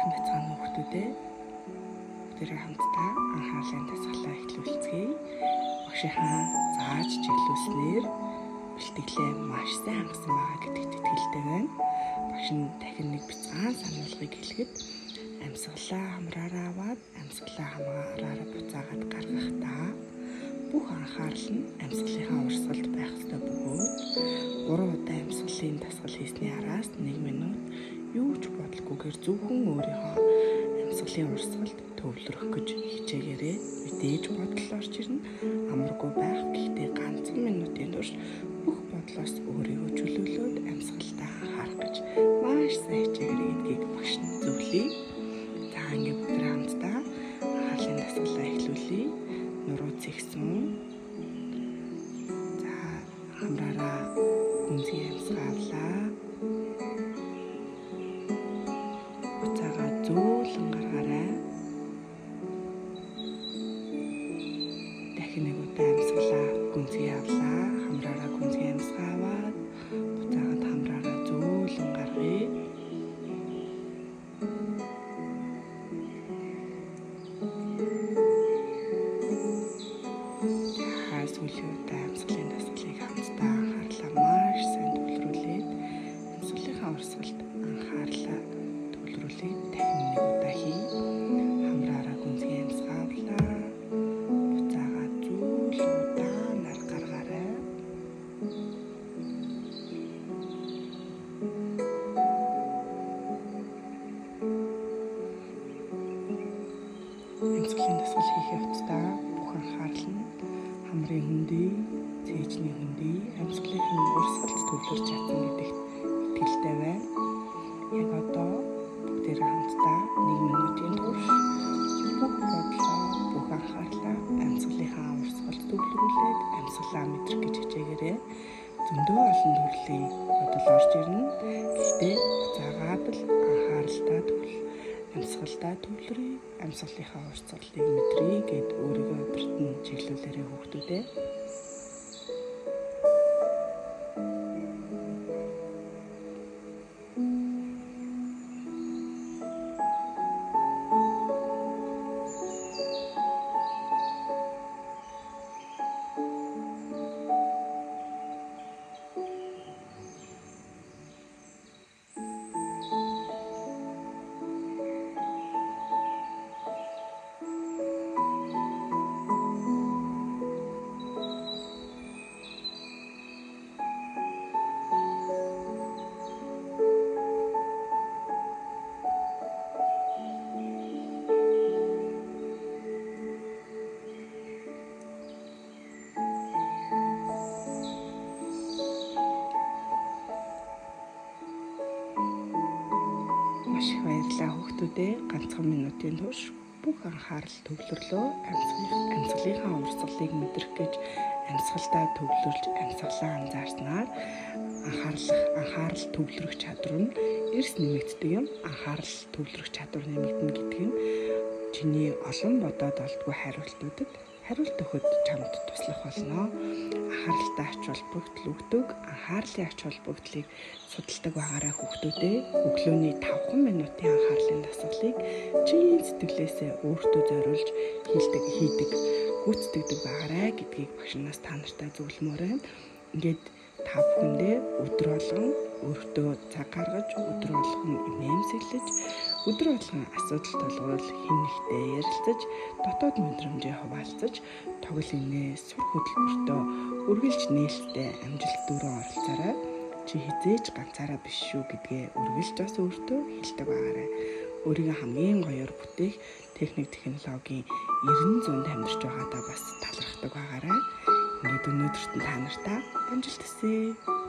Сайхан байцгаана уу хүмүүстээ. Бүгдээрээ хамтдаа анхаарлын дасгалаа эхлүүлцгээе. Багшийнхаа зааж чиглүүлснээр бэлтгэлээ маш сайн хангасан байгаа гэдэгт итгэлтэй байна. Багш нь дахин нэг бяцхан сануулгыг хэлэхэд амьсгалаа хамраараа аваад амьсгалаа хамгаараараа буцаагаад гаргахдаа бүх анхаарал нь амьсгалынхаа урсгалд байх ёстой бөгөөд 3 удаа амьсгалын дасгал хийсний араас 1 минут юу ч бодлоггүйгээр зөвхөн өөрийнхөө амьсгалын урсгалд төвлөрөх гэж хичээгээрэй. Мэдээж бодол орж ирнэ. Амаргүй байх. Гэхдээ ганцхан минутын турш бүх бодлоос өөрийгөө чөлөөлөөд амьсгалдаа анхаарах гэж маш сайн хичээгээрэй гэдгийг багш нь зөвлөе. За ингээд бүгд хамтдаа анхаарлын дасгалаа эхлүүлье. Нуруу зэгсэн. За хамраараа гүнзгий амьсгалаа. Буцаага зөөлөн гаргаарай. Дахин нэг удаа амьсгалаа гүнзгий авлаа. Хамраараа гүнзгий амьсгааваад буцаагаад хамраараа зөөлөн гаргая. Сүүлийн удаа амьсгалын дасгалыг хамтдаа анхаарлаа маш сайн төвлөрүүлээд амьсгалынхаа урсгалд анхаарлаа төвлөрүүлээд дахин нэг удаа хий. Хамраараа гүнзгий амьсгаавлаа. Буцаагаа зөөлөн удаанаар гаргаарай. Амьсгалын дасгал хийх явцдаа бүх анхаарал нь хамрын хөндөй, цээжний хөндөй, амьсгалын урсгалд төвлөрч чадсан гэдэгт итгэлтэй байна. Яг одоо бүгдээрээ хамтдаа 1 минутын турш бүх бодлоо, бүх анхаарлаа амьсгалынхаа урсгалд төвлөрүүлээд амьсгалаа мэдрэх гэж хичээгээрэй. Зөндөө олон төрлийн бодол орж ирнэ. Гэхдээ буцаагаад л анхааралтай амьсгалдаа төвлөрье. Амьсгалынхаа урсгалыг мэдрье гэд өөрийгөө өдөртөн чиглүүлээрэй хүүхдүүдээ. Маш их баярлалаа хүүхдүүдээ. Ганцхан минутын турш бүх анхаарал төвлөрлөө. Амьсгалынхаа урсгалыг мэдрэх гэж амьсгалдаа төвлөрж амьсгалаа анзаарснаар анхаарал төвлөрөх чадвар нь эрс нэмэгддэг юм. Анхаарал төвлөрөх чадвар нэмэгдэнэ гэдэг нь чиний олон бодоод олдгүй хариултуудад хариулт өгөхөд чамд туслах болно. Анхааралтай ач холбогдол өгдөг, анхаарлын ач холбогдлыг судалдаг байгаарай хүүхдүүдээ. Өглөөний 5 минутын анхаарлын дасгалыг чин сэтгэлээсээ өөртөө зориулж хийдэг, гүйцэтгэдэг байгаарай гэдгийг багшнаас та нартай зөвлөмөр байна. Ингээд та бүхэндээ өдөр болгон өөртөө цаг гаргаж, өдөр болгон нэмсэглэж, өдөр болгон асуудал толгойд хэн нэгтэй ярилцаж, дотоод мэдрэмжээ хуваалцаж, тоглоомны сур хөдөлмөртөө үргэлж нээлттэй амжилт дөрөв оролцоорой. Чи хизээж ганцаараа биш шүү гэдгээ үргэлж бас өөртөө хэлдэг байгаарай. Өөрийгөө хамгийн гоёор бүтээх техник технологийн 90% амьдарч байгаадаа бас талархдаг байгаарай. Ингээд өнөөдөрт та нартай амжилт хүсье.